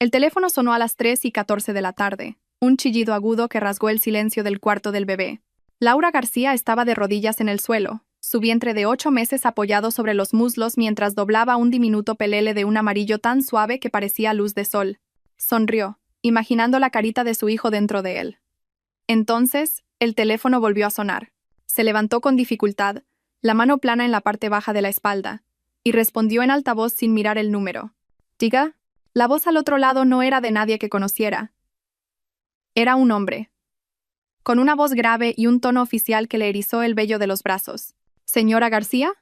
El teléfono sonó a las 3:14 de la tarde, un chillido agudo que rasgó el silencio del cuarto del bebé. Laura García estaba de rodillas en el suelo, su vientre de 8 meses apoyado sobre los muslos mientras doblaba un diminuto pelele de un amarillo tan suave que parecía luz de sol. Sonrió, imaginando la carita de su hijo dentro de él. Entonces, el teléfono volvió a sonar. Se levantó con dificultad, la mano plana en la parte baja de la espalda, y respondió en altavoz sin mirar el número. «Diga». La voz al otro lado no era de nadie que conociera. Era un hombre, con una voz grave y un tono oficial que le erizó el vello de los brazos. «¿Señora García?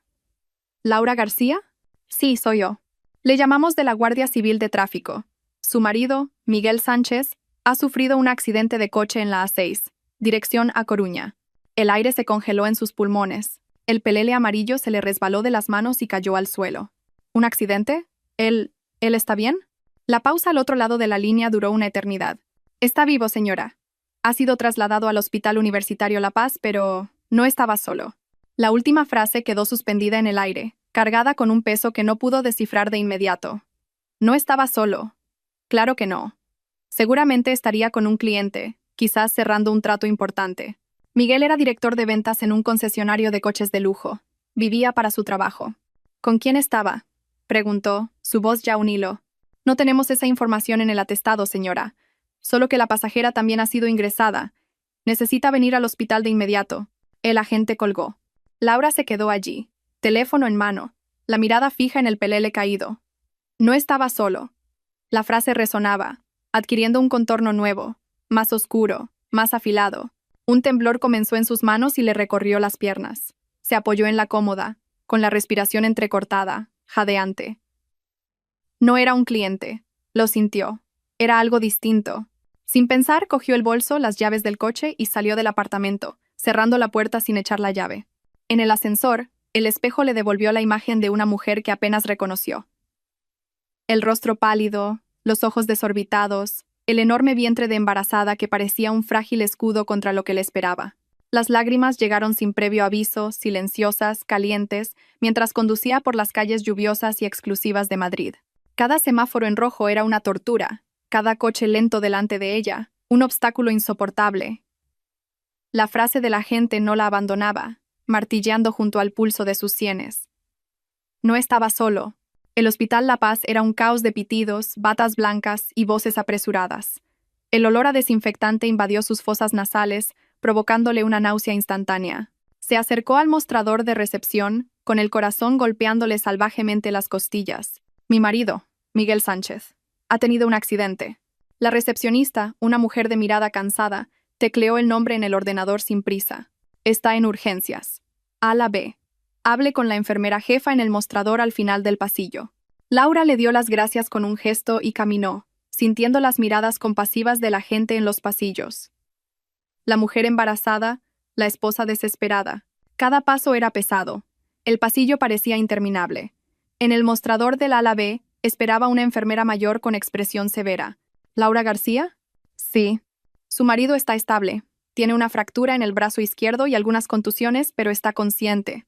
¿Laura García?» «Sí, soy yo. Le llamamos de la Guardia Civil de Tráfico. Su marido, Miguel Sánchez, ha sufrido un accidente de coche en la A6, dirección a Coruña. El aire se congeló en sus pulmones. El pelele amarillo se le resbaló de las manos y cayó al suelo. ¿Un accidente? ¿Él está bien?» La pausa al otro lado de la línea duró una eternidad. «Está vivo, señora. Ha sido trasladado al Hospital Universitario La Paz, pero no estaba solo». La última frase quedó suspendida en el aire, cargada con un peso que no pudo descifrar de inmediato. No estaba solo. Claro que no. Seguramente estaría con un cliente, quizás cerrando un trato importante. Miguel era director de ventas en un concesionario de coches de lujo. Vivía para su trabajo. «¿Con quién estaba?», preguntó, su voz ya un hilo. «No tenemos esa información en el atestado, señora. Solo que la pasajera también ha sido ingresada. Necesita venir al hospital de inmediato». El agente colgó. Laura se quedó allí, teléfono en mano, la mirada fija en el pelele caído. No estaba solo. La frase resonaba, adquiriendo un contorno nuevo, más oscuro, más afilado. Un temblor comenzó en sus manos y le recorrió las piernas. Se apoyó en la cómoda, con la respiración entrecortada, jadeante. No era un cliente. Lo sintió. Era algo distinto. Sin pensar, cogió el bolso, las llaves del coche y salió del apartamento, cerrando la puerta sin echar la llave. En el ascensor, el espejo le devolvió la imagen de una mujer que apenas reconoció. El rostro pálido, los ojos desorbitados, el enorme vientre de embarazada que parecía un frágil escudo contra lo que le esperaba. Las lágrimas llegaron sin previo aviso, silenciosas, calientes, mientras conducía por las calles lluviosas y exclusivas de Madrid. Cada semáforo en rojo era una tortura, cada coche lento delante de ella, un obstáculo insoportable. La frase de la gente no la abandonaba, martilleando junto al pulso de sus sienes. No estaba solo. El Hospital La Paz era un caos de pitidos, batas blancas y voces apresuradas. El olor a desinfectante invadió sus fosas nasales, provocándole una náusea instantánea. Se acercó al mostrador de recepción, con el corazón golpeándole salvajemente las costillas. «Mi marido, Miguel Sánchez, ha tenido un accidente». La recepcionista, una mujer de mirada cansada, tecleó el nombre en el ordenador sin prisa. «Está en urgencias. Ala B. Hable con la enfermera jefa en el mostrador al final del pasillo». Laura le dio las gracias con un gesto y caminó, sintiendo las miradas compasivas de la gente en los pasillos. La mujer embarazada, la esposa desesperada. Cada paso era pesado. El pasillo parecía interminable. En el mostrador del ala B esperaba una enfermera mayor con expresión severa. «¿Laura García?» «Sí». «Su marido está estable. Tiene una fractura en el brazo izquierdo y algunas contusiones, pero está consciente.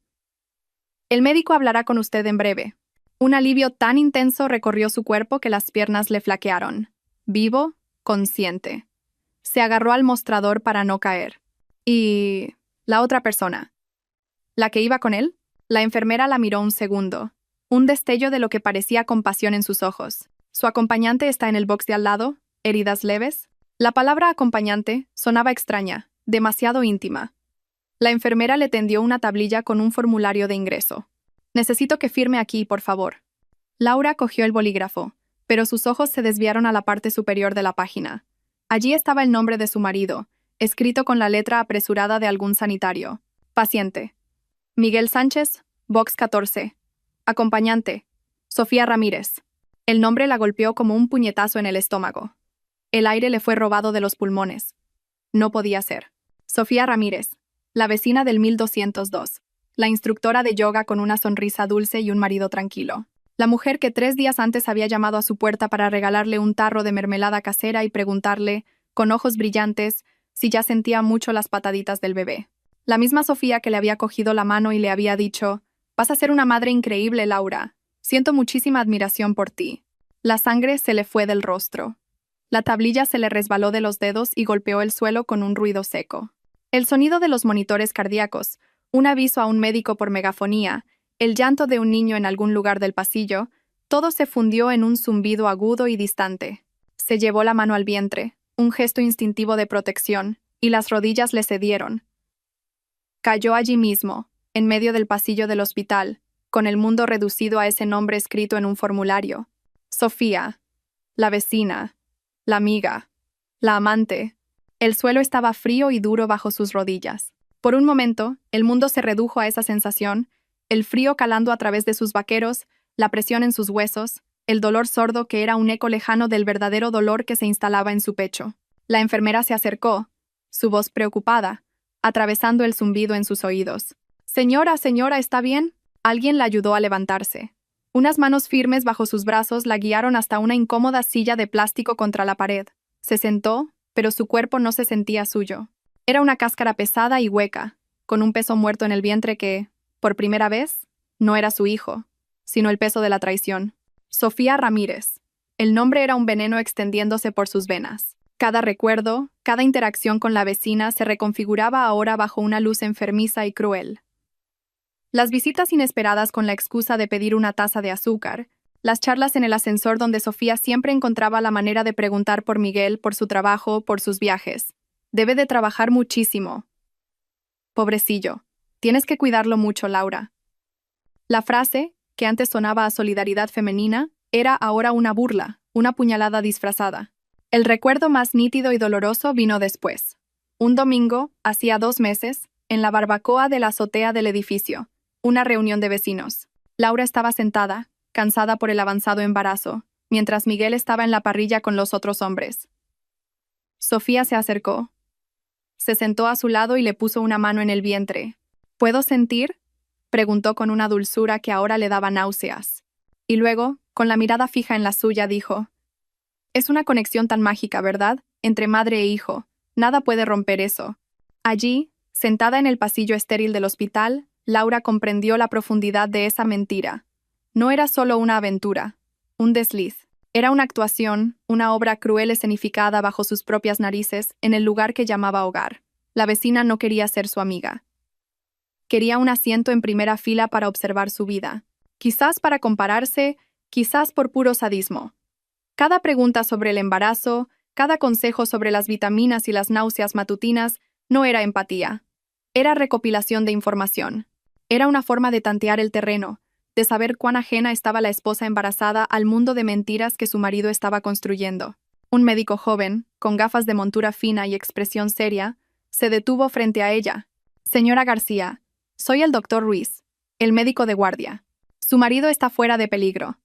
El médico hablará con usted en breve». Un alivio tan intenso recorrió su cuerpo que las piernas le flaquearon. Vivo, consciente. Se agarró al mostrador para no caer. ¿Y la otra persona? ¿La que iba con él? La enfermera la miró un segundo. Un destello de lo que parecía compasión en sus ojos. «¿Su acompañante está en el box de al lado? ¿Heridas leves?» La palabra acompañante sonaba extraña, demasiado íntima. La enfermera le tendió una tablilla con un formulario de ingreso. «Necesito que firme aquí, por favor». Laura cogió el bolígrafo, pero sus ojos se desviaron a la parte superior de la página. Allí estaba el nombre de su marido, escrito con la letra apresurada de algún sanitario. «Paciente. Miguel Sánchez, box 14. Acompañante. Sofía Ramírez». El nombre la golpeó como un puñetazo en el estómago. El aire le fue robado de los pulmones. No podía ser. Sofía Ramírez, la vecina del 1202. La instructora de yoga con una sonrisa dulce y un marido tranquilo. La mujer que 3 días antes había llamado a su puerta para regalarle un tarro de mermelada casera y preguntarle, con ojos brillantes, si ya sentía mucho las pataditas del bebé. La misma Sofía que le había cogido la mano y le había dicho: «Vas a ser una madre increíble, Laura. Siento muchísima admiración por ti». La sangre se le fue del rostro. La tablilla se le resbaló de los dedos y golpeó el suelo con un ruido seco. El sonido de los monitores cardíacos, un aviso a un médico por megafonía, el llanto de un niño en algún lugar del pasillo, todo se fundió en un zumbido agudo y distante. Se llevó la mano al vientre, un gesto instintivo de protección, y las rodillas le cedieron. Cayó allí mismo, en medio del pasillo del hospital, con el mundo reducido a ese nombre escrito en un formulario. Sofía, la vecina, la amiga, la amante. El suelo estaba frío y duro bajo sus rodillas. Por un momento, el mundo se redujo a esa sensación, el frío calando a través de sus vaqueros, la presión en sus huesos, el dolor sordo que era un eco lejano del verdadero dolor que se instalaba en su pecho. La enfermera se acercó, su voz preocupada, atravesando el zumbido en sus oídos. «Señora, señora, ¿está bien?» Alguien la ayudó a levantarse. Unas manos firmes bajo sus brazos la guiaron hasta una incómoda silla de plástico contra la pared. Se sentó, pero su cuerpo no se sentía suyo. Era una cáscara pesada y hueca, con un peso muerto en el vientre que, por primera vez, no era su hijo, sino el peso de la traición. Sofía Ramírez. El nombre era un veneno extendiéndose por sus venas. Cada recuerdo, cada interacción con la vecina se reconfiguraba ahora bajo una luz enfermiza y cruel. Las visitas inesperadas con la excusa de pedir una taza de azúcar, las charlas en el ascensor donde Sofía siempre encontraba la manera de preguntar por Miguel, por su trabajo, por sus viajes. Debe de trabajar muchísimo. Pobrecillo. Tienes que cuidarlo mucho, Laura. La frase, que antes sonaba a solidaridad femenina, era ahora una burla, una puñalada disfrazada. El recuerdo más nítido y doloroso vino después. Un domingo, hacía 2 meses, en la barbacoa de la azotea del edificio. Una reunión de vecinos. Laura estaba sentada, cansada por el avanzado embarazo, mientras Miguel estaba en la parrilla con los otros hombres. Sofía se acercó. Se sentó a su lado y le puso una mano en el vientre. ¿Puedo sentir?, preguntó con una dulzura que ahora le daba náuseas. Y luego, con la mirada fija en la suya, dijo: «Es una conexión tan mágica, ¿verdad? Entre madre e hijo. Nada puede romper eso». Allí, sentada en el pasillo estéril del hospital, Laura comprendió la profundidad de esa mentira. No era solo una aventura, un desliz. Era una actuación, una obra cruel escenificada bajo sus propias narices en el lugar que llamaba hogar. La vecina no quería ser su amiga. Quería un asiento en primera fila para observar su vida. Quizás para compararse, quizás por puro sadismo. Cada pregunta sobre el embarazo, cada consejo sobre las vitaminas y las náuseas matutinas no era empatía. Era recopilación de información. Era una forma de tantear el terreno, de saber cuán ajena estaba la esposa embarazada al mundo de mentiras que su marido estaba construyendo. Un médico joven, con gafas de montura fina y expresión seria, se detuvo frente a ella. «Señora García, soy el doctor Ruiz, el médico de guardia. Su marido está fuera de peligro.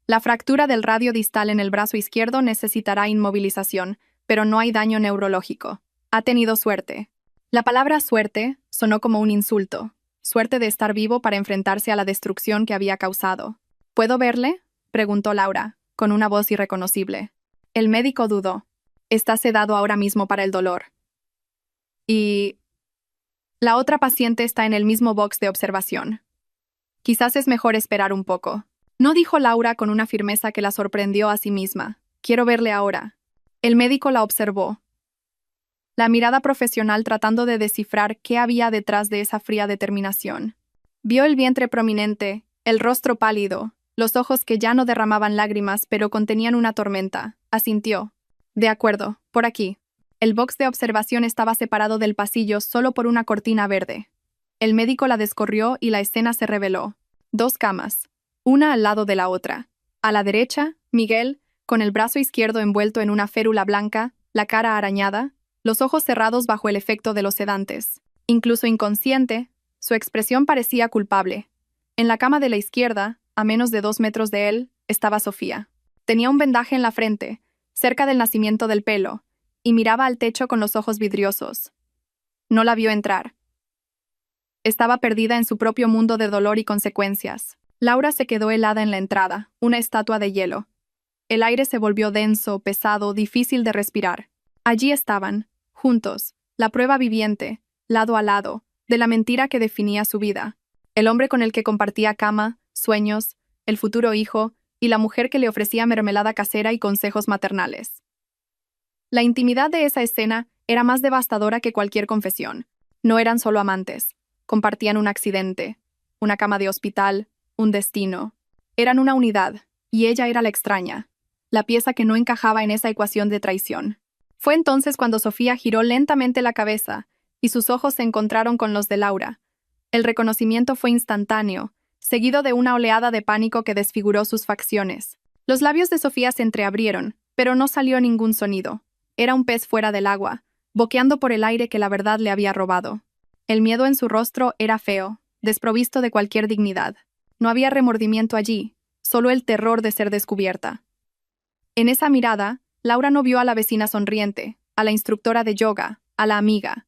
La fractura del radio distal en el brazo izquierdo necesitará inmovilización, pero no hay daño neurológico. Ha tenido suerte». La palabra suerte sonó como un insulto. Suerte de estar vivo para enfrentarse a la destrucción que había causado. «¿Puedo verle?», preguntó Laura, con una voz irreconocible. El médico dudó. «Está sedado ahora mismo para el dolor». «Y la otra paciente está en el mismo box de observación. Quizás es mejor esperar un poco». No, dijo Laura con una firmeza que la sorprendió a sí misma. «Quiero verle ahora». El médico la observó, la mirada profesional tratando de descifrar qué había detrás de esa fría determinación. Vio el vientre prominente, el rostro pálido, los ojos que ya no derramaban lágrimas pero contenían una tormenta. Asintió. «De acuerdo, por aquí». El box de observación estaba separado del pasillo solo por una cortina verde. El médico la descorrió y la escena se reveló. 2 camas, una al lado de la otra. A la derecha, Miguel, con el brazo izquierdo envuelto en una férula blanca, la cara arañada, los ojos cerrados bajo el efecto de los sedantes. Incluso inconsciente, su expresión parecía culpable. En la cama de la izquierda, a menos de 2 metros de él, estaba Sofía. Tenía un vendaje en la frente, cerca del nacimiento del pelo, y miraba al techo con los ojos vidriosos. No la vio entrar. Estaba perdida en su propio mundo de dolor y consecuencias. Laura se quedó helada en la entrada, una estatua de hielo. El aire se volvió denso, pesado, difícil de respirar. Allí estaban, juntos, la prueba viviente, lado a lado, de la mentira que definía su vida. El hombre con el que compartía cama, sueños, el futuro hijo, y la mujer que le ofrecía mermelada casera y consejos maternales. La intimidad de esa escena era más devastadora que cualquier confesión. No eran solo amantes, compartían un accidente, una cama de hospital, un destino. Eran una unidad, y ella era la extraña, la pieza que no encajaba en esa ecuación de traición. Fue entonces cuando Sofía giró lentamente la cabeza, y sus ojos se encontraron con los de Laura. El reconocimiento fue instantáneo, seguido de una oleada de pánico que desfiguró sus facciones. Los labios de Sofía se entreabrieron, pero no salió ningún sonido. Era un pez fuera del agua, boqueando por el aire que la verdad le había robado. El miedo en su rostro era feo, desprovisto de cualquier dignidad. No había remordimiento allí, solo el terror de ser descubierta. En esa mirada, Laura no vio a la vecina sonriente, a la instructora de yoga, a la amiga.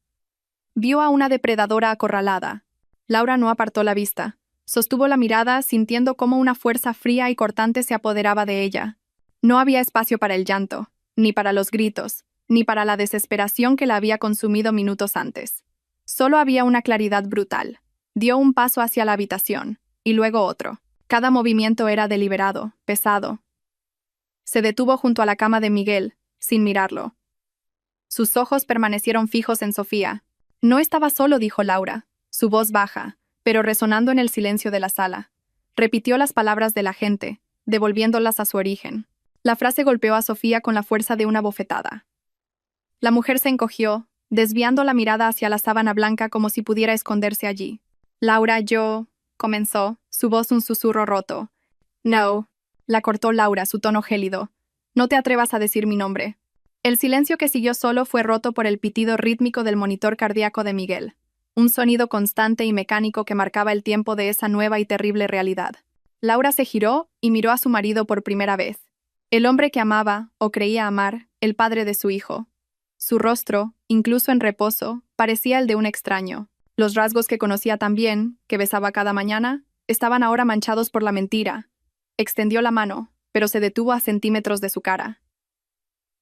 Vio a una depredadora acorralada. Laura no apartó la vista. Sostuvo la mirada, sintiendo cómo una fuerza fría y cortante se apoderaba de ella. No había espacio para el llanto, ni para los gritos, ni para la desesperación que la había consumido minutos antes. Solo había una claridad brutal. Dio un paso hacia la habitación, y luego otro. Cada movimiento era deliberado, pesado. Se detuvo junto a la cama de Miguel, sin mirarlo. Sus ojos permanecieron fijos en Sofía. No estaba solo, dijo Laura, su voz baja, pero resonando en el silencio de la sala. Repitió las palabras de la gente, devolviéndolas a su origen. La frase golpeó a Sofía con la fuerza de una bofetada. La mujer se encogió, desviando la mirada hacia la sábana blanca como si pudiera esconderse allí. Laura, comenzó, su voz un susurro roto. No, la cortó Laura, su tono gélido. No te atrevas a decir mi nombre. El silencio que siguió solo fue roto por el pitido rítmico del monitor cardíaco de Miguel. Un sonido constante y mecánico que marcaba el tiempo de esa nueva y terrible realidad. Laura se giró y miró a su marido por primera vez. El hombre que amaba, o creía amar, el padre de su hijo. Su rostro, incluso en reposo, parecía el de un extraño. Los rasgos que conocía tan bien, que besaba cada mañana, estaban ahora manchados por la mentira. Extendió la mano, pero se detuvo a centímetros de su cara.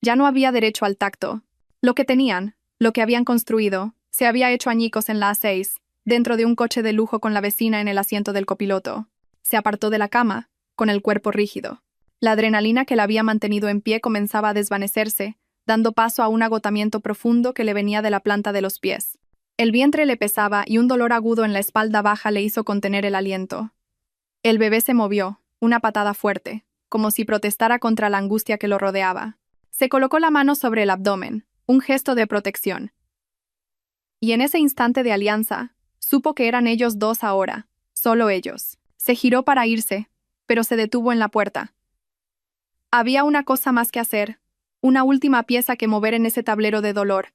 Ya no había derecho al tacto. Lo que tenían, lo que habían construido, se había hecho añicos en la A6, dentro de un coche de lujo con la vecina en el asiento del copiloto. Se apartó de la cama, con el cuerpo rígido. La adrenalina que la había mantenido en pie comenzaba a desvanecerse, dando paso a un agotamiento profundo que le venía de la planta de los pies. El vientre le pesaba y un dolor agudo en la espalda baja le hizo contener el aliento. El bebé se movió, una patada fuerte, como si protestara contra la angustia que lo rodeaba. Se colocó la mano sobre el abdomen, un gesto de protección. Y en ese instante de alianza, supo que eran ellos dos ahora, solo ellos. Se giró para irse, pero se detuvo en la puerta. Había una cosa más que hacer, una última pieza que mover en ese tablero de dolor.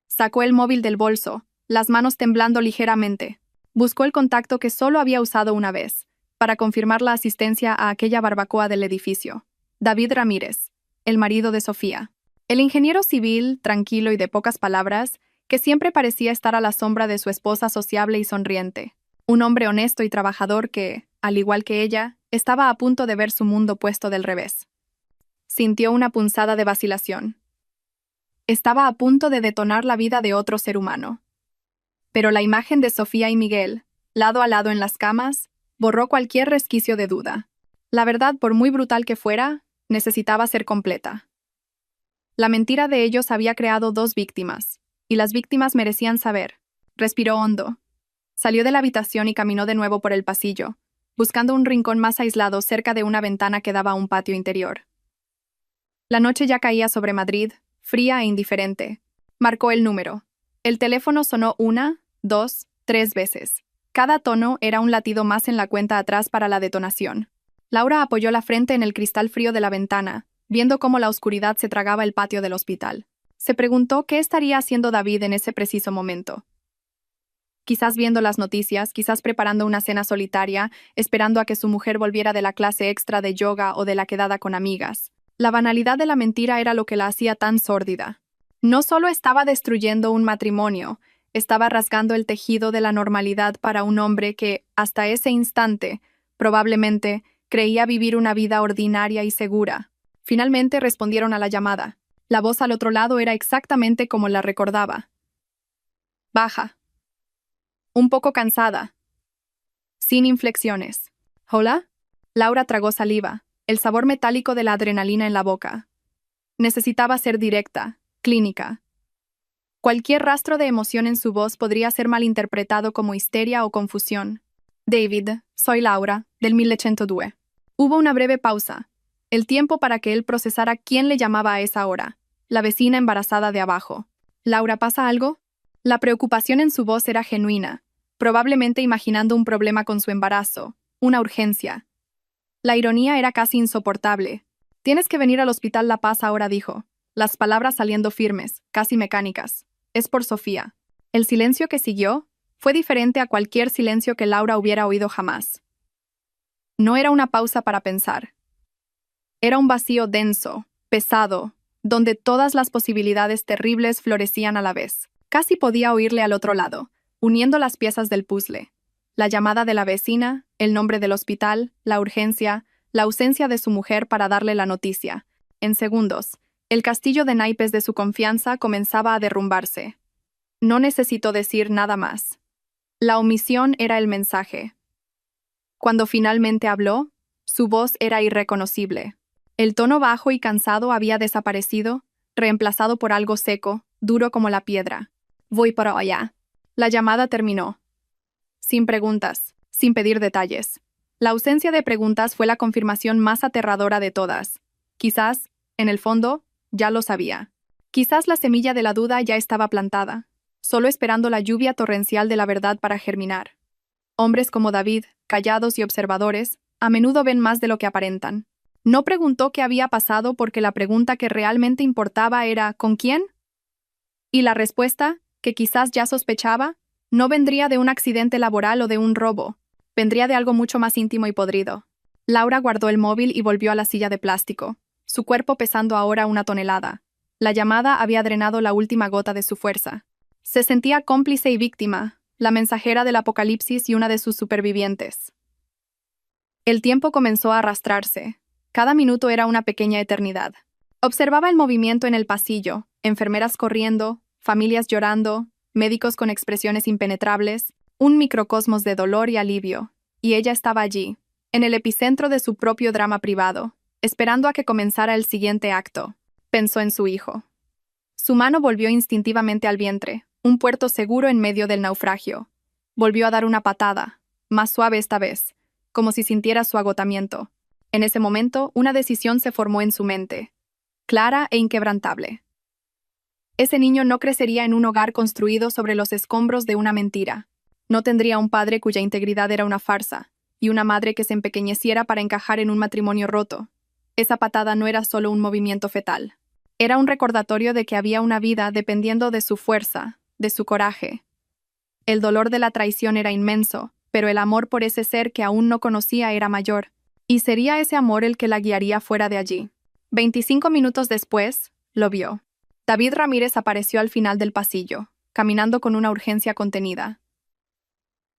Sacó el móvil del bolso, las manos temblando ligeramente. Buscó el contacto que solo había usado una vez, para confirmar la asistencia a aquella barbacoa del edificio. David Ramírez, el marido de Sofía. El ingeniero civil, tranquilo y de pocas palabras, que siempre parecía estar a la sombra de su esposa sociable y sonriente. Un hombre honesto y trabajador que, al igual que ella, estaba a punto de ver su mundo puesto del revés. Sintió una punzada de vacilación. Estaba a punto de detonar la vida de otro ser humano. Pero la imagen de Sofía y Miguel, lado a lado en las camas, borró cualquier resquicio de duda. La verdad, por muy brutal que fuera, necesitaba ser completa. La mentira de ellos había creado dos víctimas, y las víctimas merecían saber. Respiró hondo. Salió de la habitación y caminó de nuevo por el pasillo, buscando un rincón más aislado cerca de una ventana que daba a un patio interior. La noche ya caía sobre Madrid, fría e indiferente. Marcó el número. El teléfono sonó 1, 2, 3 veces. Cada tono era un latido más en la cuenta atrás para la detonación. Laura apoyó la frente en el cristal frío de la ventana, viendo cómo la oscuridad se tragaba el patio del hospital. Se preguntó qué estaría haciendo David en ese preciso momento. Quizás viendo las noticias, quizás preparando una cena solitaria, esperando a que su mujer volviera de la clase extra de yoga o de la quedada con amigas. La banalidad de la mentira era lo que la hacía tan sórdida. No solo estaba destruyendo un matrimonio, estaba rasgando el tejido de la normalidad para un hombre que, hasta ese instante, probablemente, creía vivir una vida ordinaria y segura. Finalmente respondieron a la llamada. La voz al otro lado era exactamente como la recordaba. Baja. Un poco cansada. Sin inflexiones. ¿Hola? Laura tragó saliva, el sabor metálico de la adrenalina en la boca. Necesitaba ser directa, clínica. Cualquier rastro de emoción en su voz podría ser malinterpretado como histeria o confusión. David, soy Laura, del 1102. Hubo una breve pausa, el tiempo para que él procesara quién le llamaba a esa hora, la vecina embarazada de abajo. ¿Laura, pasa algo? La preocupación en su voz era genuina, probablemente imaginando un problema con su embarazo, una urgencia. La ironía era casi insoportable. Tienes que venir al Hospital La Paz ahora, dijo, las palabras saliendo firmes, casi mecánicas. Es por Sofía. El silencio que siguió fue diferente a cualquier silencio que Laura hubiera oído jamás. No era una pausa para pensar. Era un vacío denso, pesado, donde todas las posibilidades terribles florecían a la vez. Casi podía oírle al otro lado, uniendo las piezas del puzzle. La llamada de la vecina, el nombre del hospital, la urgencia, la ausencia de su mujer para darle la noticia. En segundos, el castillo de naipes de su confianza comenzaba a derrumbarse. No necesitó decir nada más. La omisión era el mensaje. Cuando finalmente habló, su voz era irreconocible. El tono bajo y cansado había desaparecido, reemplazado por algo seco, duro como la piedra. Voy para allá. La llamada terminó. Sin preguntas, sin pedir detalles. La ausencia de preguntas fue la confirmación más aterradora de todas. Quizás, en el fondo, ya lo sabía. Quizás la semilla de la duda ya estaba plantada, solo esperando la lluvia torrencial de la verdad para germinar. Hombres como David, callados y observadores, a menudo ven más de lo que aparentan. No preguntó qué había pasado porque la pregunta que realmente importaba era ¿con quién? Y la respuesta, que quizás ya sospechaba, no vendría de un accidente laboral o de un robo, vendría de algo mucho más íntimo y podrido. Laura guardó el móvil y volvió a la silla de plástico, su cuerpo pesando ahora 1 tonelada. La llamada había drenado la última gota de su fuerza. Se sentía cómplice y víctima, la mensajera del apocalipsis y una de sus supervivientes. El tiempo comenzó a arrastrarse. Cada minuto era una pequeña eternidad. Observaba el movimiento en el pasillo, enfermeras corriendo, familias llorando, médicos con expresiones impenetrables, un microcosmos de dolor y alivio, y ella estaba allí, en el epicentro de su propio drama privado, esperando a que comenzara el siguiente acto. Pensó en su hijo. Su mano volvió instintivamente al vientre, un puerto seguro en medio del naufragio. Volvió a dar una patada, más suave esta vez, como si sintiera su agotamiento. En ese momento, una decisión se formó en su mente, clara e inquebrantable. Ese niño no crecería en un hogar construido sobre los escombros de una mentira. No tendría un padre cuya integridad era una farsa, y una madre que se empequeñeciera para encajar en un matrimonio roto. Esa patada no era solo un movimiento fetal. Era un recordatorio de que había una vida dependiendo de su fuerza, de su coraje. El dolor de la traición era inmenso, pero el amor por ese ser que aún no conocía era mayor, y sería ese amor el que la guiaría fuera de allí. 25 minutos después, lo vio. David Ramírez apareció al final del pasillo, caminando con una urgencia contenida.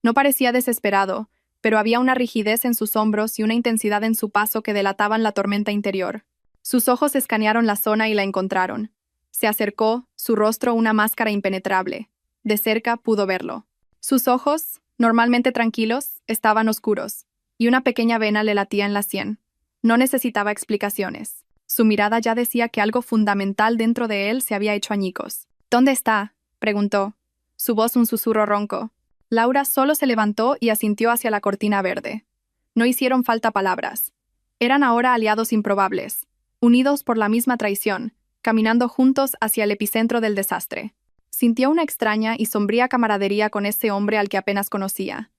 No parecía desesperado, pero había una rigidez en sus hombros y una intensidad en su paso que delataban la tormenta interior. Sus ojos escanearon la zona y la encontraron. Se acercó, su rostro una máscara impenetrable. De cerca pudo verlo. Sus ojos, normalmente tranquilos, estaban oscuros, y una pequeña vena le latía en la sien. No necesitaba explicaciones. Su mirada ya decía que algo fundamental dentro de él se había hecho añicos. ¿Dónde está?, preguntó. Su voz un susurro ronco. Laura solo se levantó y asintió hacia la cortina verde. No hicieron falta palabras. Eran ahora aliados improbables, unidos por la misma traición, caminando juntos hacia el epicentro del desastre. Sintió una extraña y sombría camaradería con ese hombre al que apenas conocía.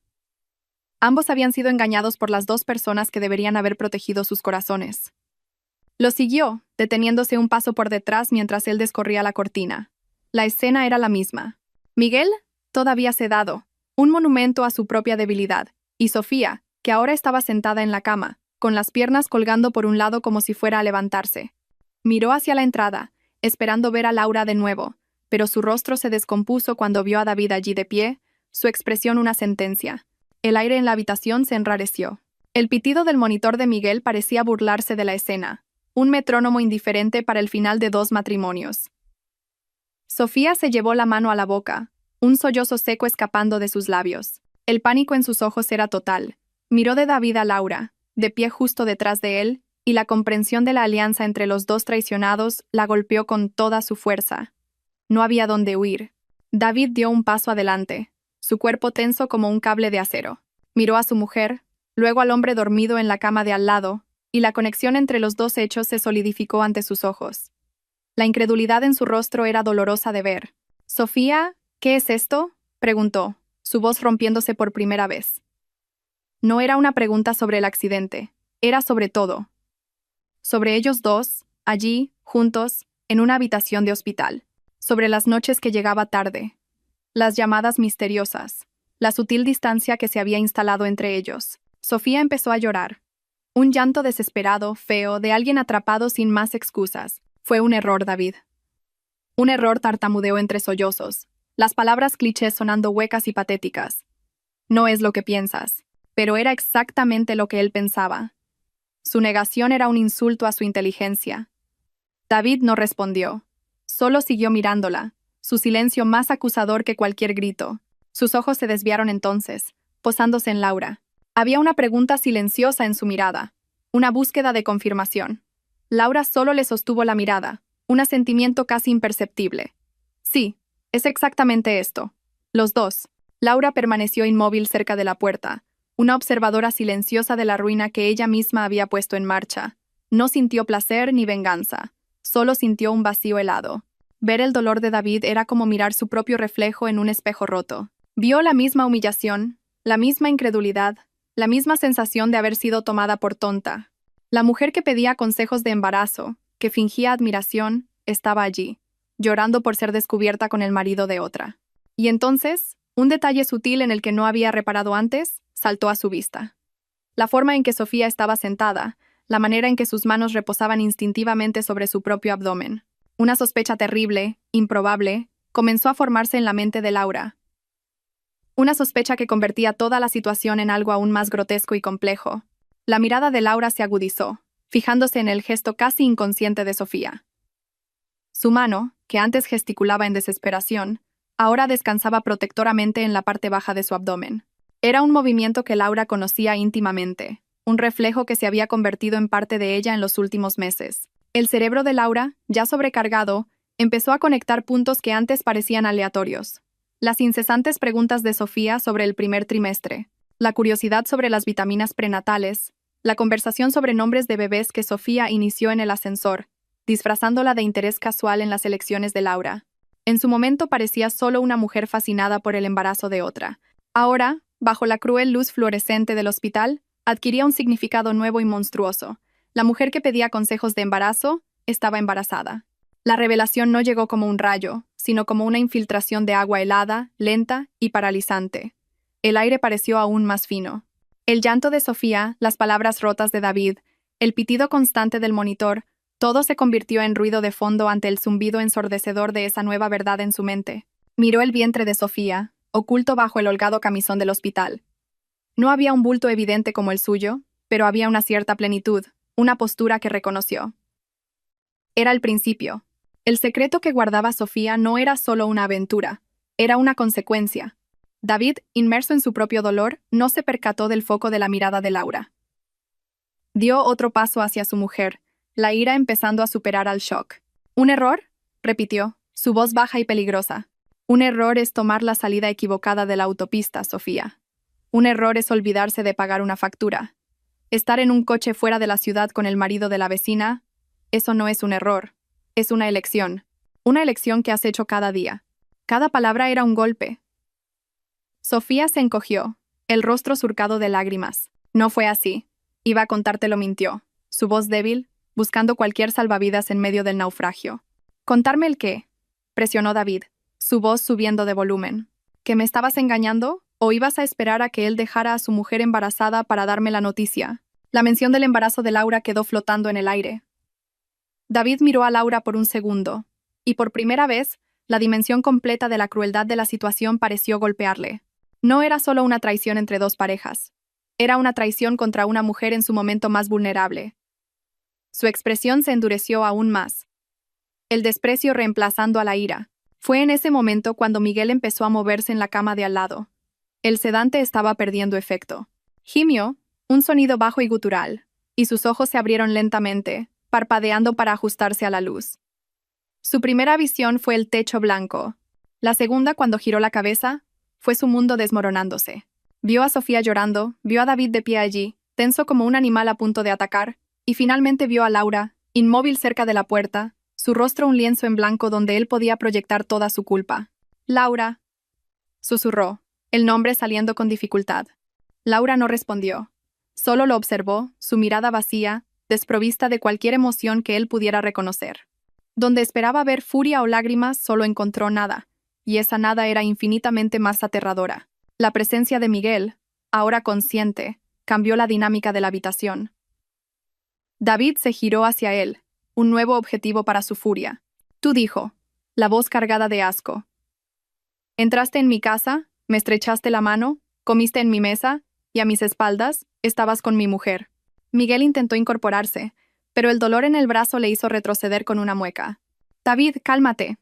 Ambos habían sido engañados por las dos personas que deberían haber protegido sus corazones. Lo siguió, deteniéndose un paso por detrás mientras él descorría la cortina. La escena era la misma. Miguel, todavía sedado, un monumento a su propia debilidad, y Sofía, que ahora estaba sentada en la cama, con las piernas colgando por un lado como si fuera a levantarse. Miró hacia la entrada, esperando ver a Laura de nuevo, pero su rostro se descompuso cuando vio a David allí de pie, su expresión una sentencia. El aire en la habitación se enrareció. El pitido del monitor de Miguel parecía burlarse de la escena, un metrónomo indiferente para el final de 2 matrimonios. Sofía se llevó la mano a la boca, un sollozo seco escapando de sus labios. El pánico en sus ojos era total. Miró de David a Laura, de pie justo detrás de él, y la comprensión de la alianza entre los dos traicionados la golpeó con toda su fuerza. No había dónde huir. David dio un paso adelante, su cuerpo tenso como un cable de acero. Miró a su mujer, luego al hombre dormido en la cama de al lado, y la conexión entre los dos hechos se solidificó ante sus ojos. La incredulidad en su rostro era dolorosa de ver. «Sofía, ¿qué es esto?», preguntó, su voz rompiéndose por primera vez. No era una pregunta sobre el accidente, era sobre todo. Sobre ellos dos, allí, juntos, en una habitación de hospital. Sobre las noches que llegaba tarde. Las llamadas misteriosas. La sutil distancia que se había instalado entre ellos. Sofía empezó a llorar. Un llanto desesperado, feo, de alguien atrapado sin más excusas. Fue un error, David. Un error, tartamudeó entre sollozos. Las palabras clichés sonando huecas y patéticas. No es lo que piensas. Pero era exactamente lo que él pensaba. Su negación era un insulto a su inteligencia. David no respondió. Solo siguió mirándola, su silencio más acusador que cualquier grito. Sus ojos se desviaron entonces, posándose en Laura. Había una pregunta silenciosa en su mirada, una búsqueda de confirmación. Laura solo le sostuvo la mirada, un asentimiento casi imperceptible. Sí, es exactamente esto. Los dos. Laura permaneció inmóvil cerca de la puerta, una observadora silenciosa de la ruina que ella misma había puesto en marcha. No sintió placer ni venganza, solo sintió un vacío helado. Ver el dolor de David era como mirar su propio reflejo en un espejo roto. Vio la misma humillación, la misma incredulidad, la misma sensación de haber sido tomada por tonta. La mujer que pedía consejos de embarazo, que fingía admiración, estaba allí, llorando por ser descubierta con el marido de otra. Y entonces, un detalle sutil en el que no había reparado antes, saltó a su vista. La forma en que Sofía estaba sentada, la manera en que sus manos reposaban instintivamente sobre su propio abdomen. Una sospecha terrible, improbable, comenzó a formarse en la mente de Laura. Una sospecha que convertía toda la situación en algo aún más grotesco y complejo. La mirada de Laura se agudizó, fijándose en el gesto casi inconsciente de Sofía. Su mano, que antes gesticulaba en desesperación, ahora descansaba protectoramente en la parte baja de su abdomen. Era un movimiento que Laura conocía íntimamente, un reflejo que se había convertido en parte de ella en los últimos meses. El cerebro de Laura, ya sobrecargado, empezó a conectar puntos que antes parecían aleatorios. Las incesantes preguntas de Sofía sobre el primer trimestre, la curiosidad sobre las vitaminas prenatales, la conversación sobre nombres de bebés que Sofía inició en el ascensor, disfrazándola de interés casual en las elecciones de Laura. En su momento parecía solo una mujer fascinada por el embarazo de otra. Ahora, bajo la cruel luz fluorescente del hospital, adquiría un significado nuevo y monstruoso. La mujer que pedía consejos de embarazo estaba embarazada. La revelación no llegó como un rayo, sino como una infiltración de agua helada, lenta y paralizante. El aire pareció aún más fino. El llanto de Sofía, las palabras rotas de David, el pitido constante del monitor, todo se convirtió en ruido de fondo ante el zumbido ensordecedor de esa nueva verdad en su mente. Miró el vientre de Sofía, oculto bajo el holgado camisón del hospital. No había un bulto evidente como el suyo, pero había una cierta plenitud, una postura que reconoció. Era el principio. El secreto que guardaba Sofía no era solo una aventura, era una consecuencia. David, inmerso en su propio dolor, no se percató del foco de la mirada de Laura. Dio otro paso hacia su mujer, la ira empezando a superar al shock. ¿Un error?, repitió, su voz baja y peligrosa. Un error es tomar la salida equivocada de la autopista, Sofía. Un error es olvidarse de pagar una factura. Estar en un coche fuera de la ciudad con el marido de la vecina, eso no es un error, es una elección. Una elección que has hecho cada día. Cada palabra era un golpe. Sofía se encogió, el rostro surcado de lágrimas. No fue así. Iba a contártelo, mintió. Su voz débil, buscando cualquier salvavidas en medio del naufragio. ¿Contarme el qué?, presionó David, su voz subiendo de volumen. ¿Que me estabas engañando? ¿O ibas a esperar a que él dejara a su mujer embarazada para darme la noticia? La mención del embarazo de Laura quedó flotando en el aire. David miró a Laura por un segundo, y por primera vez, la dimensión completa de la crueldad de la situación pareció golpearle. No era solo una traición entre dos parejas. Era una traición contra una mujer en su momento más vulnerable. Su expresión se endureció aún más. El desprecio reemplazando a la ira. Fue en ese momento cuando Miguel empezó a moverse en la cama de al lado. El sedante estaba perdiendo efecto. Gimió, Un sonido bajo y gutural, y sus ojos se abrieron lentamente, parpadeando para ajustarse a la luz. Su primera visión fue el techo blanco. La segunda, cuando giró la cabeza, fue su mundo desmoronándose. Vio a Sofía llorando, vio a David de pie allí, tenso como un animal a punto de atacar, y finalmente vio a Laura, inmóvil cerca de la puerta, su rostro un lienzo en blanco donde él podía proyectar toda su culpa. «Laura», susurró, el nombre saliendo con dificultad. Laura no respondió. Solo lo observó, su mirada vacía, desprovista de cualquier emoción que él pudiera reconocer. Donde esperaba ver furia o lágrimas, solo encontró nada, y esa nada era infinitamente más aterradora. La presencia de Miguel, ahora consciente, cambió la dinámica de la habitación. David se giró hacia él, un nuevo objetivo para su furia. «Tú», dijo, la voz cargada de asco. «Entraste en mi casa, me estrechaste la mano, comiste en mi mesa, y a mis espaldas estabas con mi mujer». Miguel intentó incorporarse, pero el dolor en el brazo le hizo retroceder con una mueca. «David, cálmate».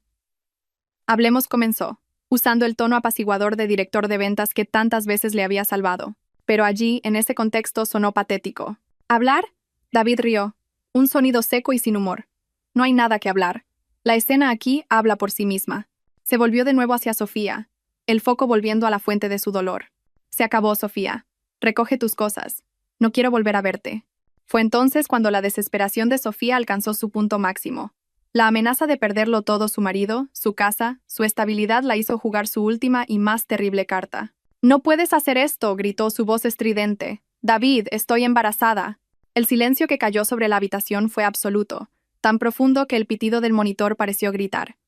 «Hablemos», comenzó, usando el tono apaciguador de director de ventas que tantas veces le había salvado. Pero allí, en ese contexto, sonó patético. «¿Hablar?». David rió, un sonido seco y sin humor. «No hay nada que hablar. La escena aquí habla por sí misma». Se volvió de nuevo hacia Sofía, el foco volviendo a la fuente de su dolor. «Se acabó, Sofía. Recoge tus cosas. No quiero volver a verte». Fue entonces cuando la desesperación de Sofía alcanzó su punto máximo. La amenaza de perderlo todo, su marido, su casa, su estabilidad, la hizo jugar su última y más terrible carta. «No puedes hacer esto», gritó su voz estridente. «David, estoy embarazada». El silencio que cayó sobre la habitación fue absoluto, tan profundo que el pitido del monitor pareció gritar.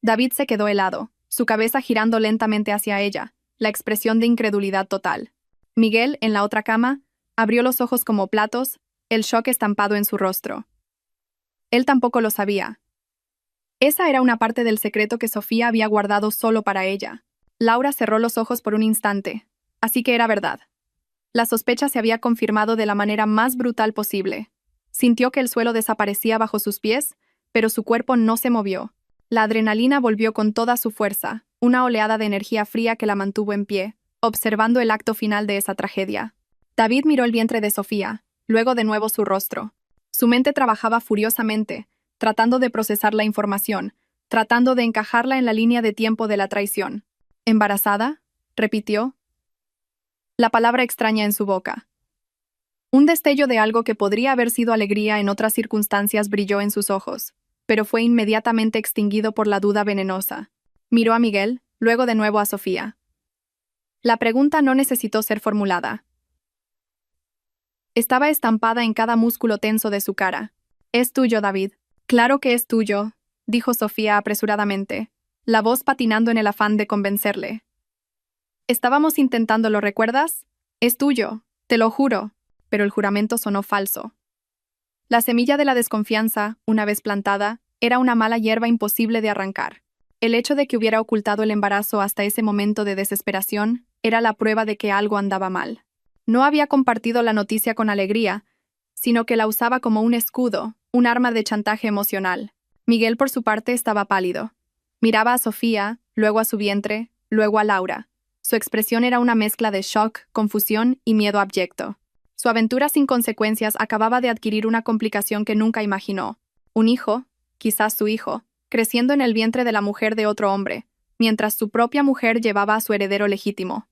David se quedó helado, su cabeza girando lentamente hacia ella, la expresión de incredulidad total. Miguel, en la otra cama, abrió los ojos como platos, el shock estampado en su rostro. Él tampoco lo sabía. Esa era una parte del secreto que Sofía había guardado solo para ella. Laura cerró los ojos por un instante, así que era verdad. La sospecha se había confirmado de la manera más brutal posible. Sintió que el suelo desaparecía bajo sus pies, pero su cuerpo no se movió. La adrenalina volvió con toda su fuerza, una oleada de energía fría que la mantuvo en pie, observando el acto final de esa tragedia. David miró el vientre de Sofía, luego de nuevo su rostro. Su mente trabajaba furiosamente, tratando de procesar la información, tratando de encajarla en la línea de tiempo de la traición. «¿Embarazada?», repitió. La palabra extraña en su boca. Un destello de algo que podría haber sido alegría en otras circunstancias brilló en sus ojos, pero fue inmediatamente extinguido por la duda venenosa. Miró a Miguel, luego de nuevo a Sofía. La pregunta no necesitó ser formulada. Estaba estampada en cada músculo tenso de su cara. «Es tuyo, David». «Claro que es tuyo», dijo Sofía apresuradamente, la voz patinando en el afán de convencerle. «Estábamos intentándolo, ¿recuerdas? Es tuyo, te lo juro». Pero el juramento sonó falso. La semilla de la desconfianza, una vez plantada, era una mala hierba imposible de arrancar. El hecho de que hubiera ocultado el embarazo hasta ese momento de desesperación era la prueba de que algo andaba mal. No había compartido la noticia con alegría, sino que la usaba como un escudo, un arma de chantaje emocional. Miguel, por su parte, estaba pálido. Miraba a Sofía, luego a su vientre, luego a Laura. Su expresión era una mezcla de shock, confusión y miedo abyecto. Su aventura sin consecuencias acababa de adquirir una complicación que nunca imaginó. Un hijo, quizás su hijo, creciendo en el vientre de la mujer de otro hombre, mientras su propia mujer llevaba a su heredero legítimo.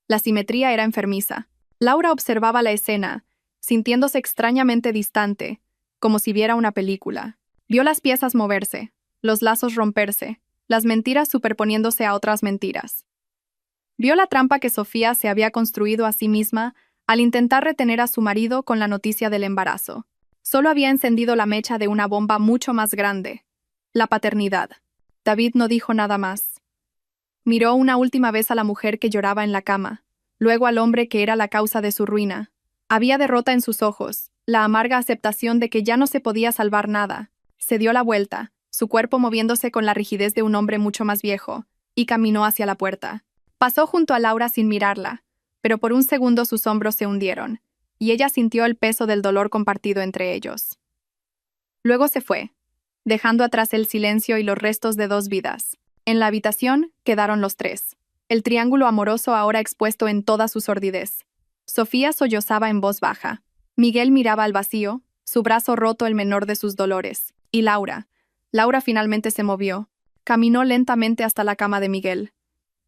La simetría era enfermiza. Laura observaba la escena, sintiéndose extrañamente distante, como si viera una película. Vio las piezas moverse, los lazos romperse, las mentiras superponiéndose a otras mentiras. Vio la trampa que Sofía se había construido a sí misma al intentar retener a su marido con la noticia del embarazo. Solo había encendido la mecha de una bomba mucho más grande: la paternidad. David no dijo nada más. Miró una última vez a la mujer que lloraba en la cama, luego al hombre que era la causa de su ruina. Había derrota en sus ojos, la amarga aceptación de que ya no se podía salvar nada. Se dio la vuelta, su cuerpo moviéndose con la rigidez de un hombre mucho más viejo, y caminó hacia la puerta. Pasó junto a Laura sin mirarla, pero por un segundo sus hombros se hundieron, y ella sintió el peso del dolor compartido entre ellos. Luego se fue, dejando atrás el silencio y los restos de dos vidas. En la habitación quedaron los tres, el triángulo amoroso ahora expuesto en toda su sordidez. Sofía sollozaba en voz baja. Miguel miraba al vacío, su brazo roto el menor de sus dolores. Y Laura. Laura finalmente se movió. Caminó lentamente hasta la cama de Miguel.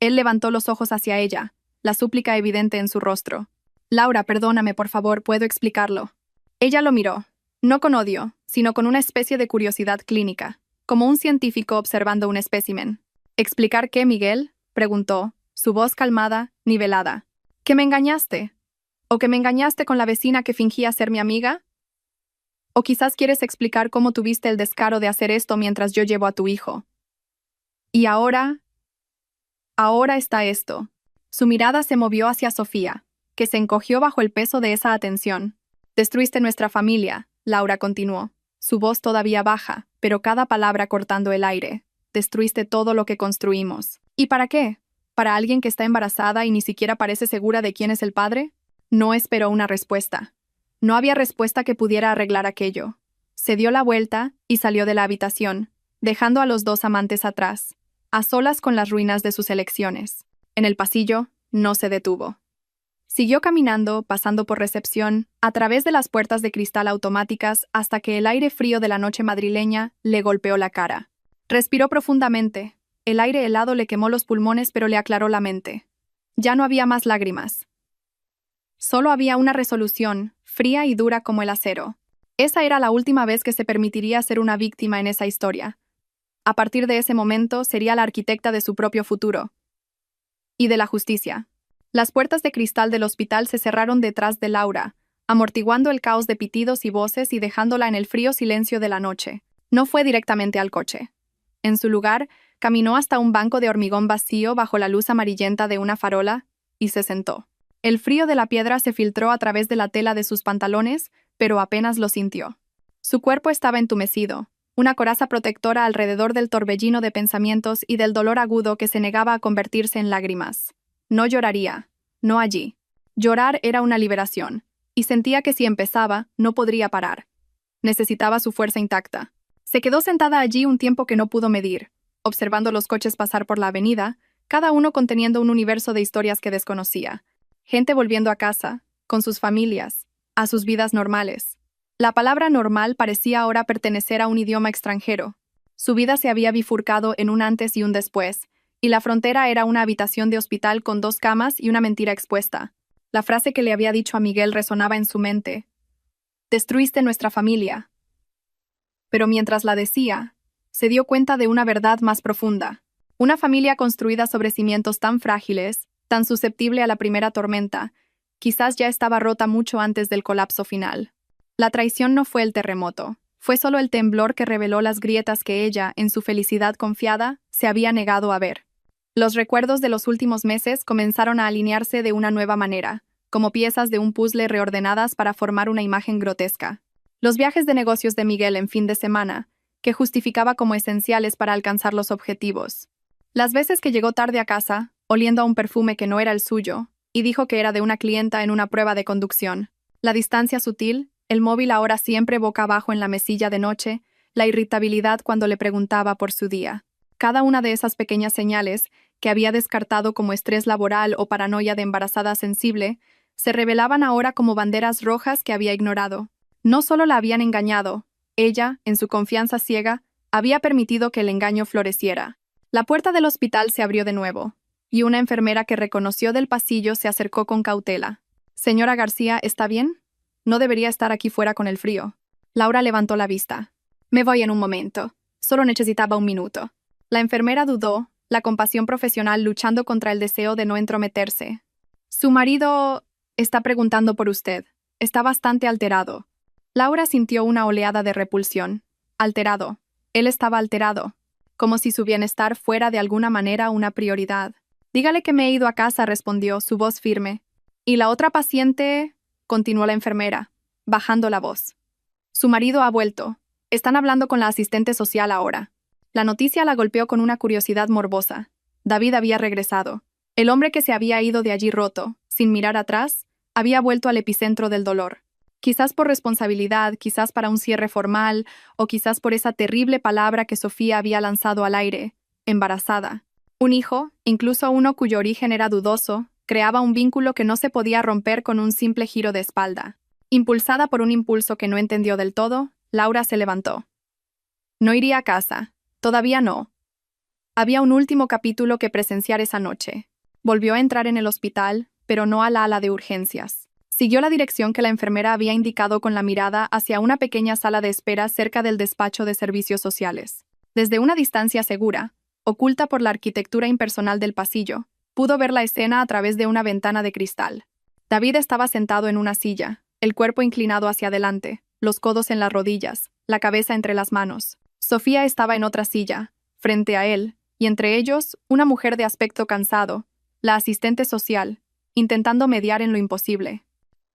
Él levantó los ojos hacia ella, la súplica evidente en su rostro. Laura, perdóname, por favor, puedo explicarlo. Ella lo miró, no con odio, sino con una especie de curiosidad clínica, como un científico observando un espécimen. ¿Explicar qué, Miguel?, preguntó, su voz calmada, nivelada. ¿Que me engañaste? ¿O que me engañaste con la vecina que fingía ser mi amiga? ¿O quizás quieres explicar cómo tuviste el descaro de hacer esto mientras yo llevo a tu hijo? Y ahora está esto. Su mirada se movió hacia Sofía, que se encogió bajo el peso de esa atención. Destruiste nuestra familia, Laura continuó, su voz todavía baja, pero cada palabra cortando el aire. Destruiste todo lo que construimos. ¿Y para qué? ¿Para alguien que está embarazada y ni siquiera parece segura de quién es el padre? No esperó una respuesta. No había respuesta que pudiera arreglar aquello. Se dio la vuelta y salió de la habitación, dejando a los dos amantes atrás, a solas con las ruinas de sus elecciones. En el pasillo, no se detuvo. Siguió caminando, pasando por recepción, a través de las puertas de cristal automáticas hasta que el aire frío de la noche madrileña le golpeó la cara. Respiró profundamente. El aire helado le quemó los pulmones pero le aclaró la mente. Ya no había más lágrimas. Solo había una resolución, fría y dura como el acero. Esa era la última vez que se permitiría ser una víctima en esa historia. A partir de ese momento sería la arquitecta de su propio futuro. Y de la justicia. Las puertas de cristal del hospital se cerraron detrás de Laura, amortiguando el caos de pitidos y voces y dejándola en el frío silencio de la noche. No fue directamente al coche. En su lugar, caminó hasta un banco de hormigón vacío bajo la luz amarillenta de una farola y se sentó. El frío de la piedra se filtró a través de la tela de sus pantalones, pero apenas lo sintió. Su cuerpo estaba entumecido, una coraza protectora alrededor del torbellino de pensamientos y del dolor agudo que se negaba a convertirse en lágrimas. No lloraría, no allí. Llorar era una liberación, y sentía que si empezaba, no podría parar. Necesitaba su fuerza intacta. Se quedó sentada allí un tiempo que no pudo medir, observando los coches pasar por la avenida, cada uno conteniendo un universo de historias que desconocía. Gente volviendo a casa, con sus familias, a sus vidas normales. La palabra normal parecía ahora pertenecer a un idioma extranjero. Su vida se había bifurcado en un antes y un después, y la frontera era una habitación de hospital con 2 camas y una mentira expuesta. La frase que le había dicho a Miguel resonaba en su mente. Destruiste nuestra familia. Pero mientras la decía, se dio cuenta de una verdad más profunda. Una familia construida sobre cimientos tan frágiles, tan susceptible a la primera tormenta, quizás ya estaba rota mucho antes del colapso final. La traición no fue el terremoto, fue solo el temblor que reveló las grietas que ella, en su felicidad confiada, se había negado a ver. Los recuerdos de los últimos meses comenzaron a alinearse de una nueva manera, como piezas de un puzzle reordenadas para formar una imagen grotesca. Los viajes de negocios de Miguel en fin de semana, que justificaba como esenciales para alcanzar los objetivos. Las veces que llegó tarde a casa, oliendo a un perfume que no era el suyo, y dijo que era de una clienta en una prueba de conducción. La distancia sutil, el móvil ahora siempre boca abajo en la mesilla de noche, la irritabilidad cuando le preguntaba por su día. Cada una de esas pequeñas señales, que había descartado como estrés laboral o paranoia de embarazada sensible, se revelaban ahora como banderas rojas que había ignorado. No solo la habían engañado, ella, en su confianza ciega, había permitido que el engaño floreciera. La puerta del hospital se abrió de nuevo, y una enfermera que reconoció del pasillo se acercó con cautela. «Señora García, ¿está bien? No debería estar aquí fuera con el frío». Laura levantó la vista. «Me voy en un momento. Solo necesitaba un minuto». La enfermera dudó, la compasión profesional luchando contra el deseo de no entrometerse. «Su marido está preguntando por usted. Está bastante alterado». Laura sintió una oleada de repulsión. Alterado. Él estaba alterado. Como si su bienestar fuera de alguna manera una prioridad. «Dígale que me he ido a casa», respondió, su voz firme. «Y la otra paciente», continuó la enfermera, bajando la voz. «Su marido ha vuelto. Están hablando con la asistente social ahora». La noticia la golpeó con una curiosidad morbosa. David había regresado. El hombre que se había ido de allí roto, sin mirar atrás, había vuelto al epicentro del dolor. Quizás por responsabilidad, quizás para un cierre formal, o quizás por esa terrible palabra que Sofía había lanzado al aire, embarazada. Un hijo, incluso uno cuyo origen era dudoso, Creaba un vínculo que no se podía romper con un simple giro de espalda. Impulsada por un impulso que no entendió del todo, Laura se levantó. No iría a casa. Todavía no. Había un último capítulo que presenciar esa noche. Volvió a entrar en el hospital, pero no a la ala de urgencias. Siguió la dirección que la enfermera había indicado con la mirada hacia una pequeña sala de espera cerca del despacho de servicios sociales. Desde una distancia segura, oculta por la arquitectura impersonal del pasillo, pudo ver la escena a través de una ventana de cristal. David estaba sentado en una silla, el cuerpo inclinado hacia adelante, los codos en las rodillas, la cabeza entre las manos. Sofía estaba en otra silla, frente a él, y entre ellos, una mujer de aspecto cansado, la asistente social, intentando mediar en lo imposible.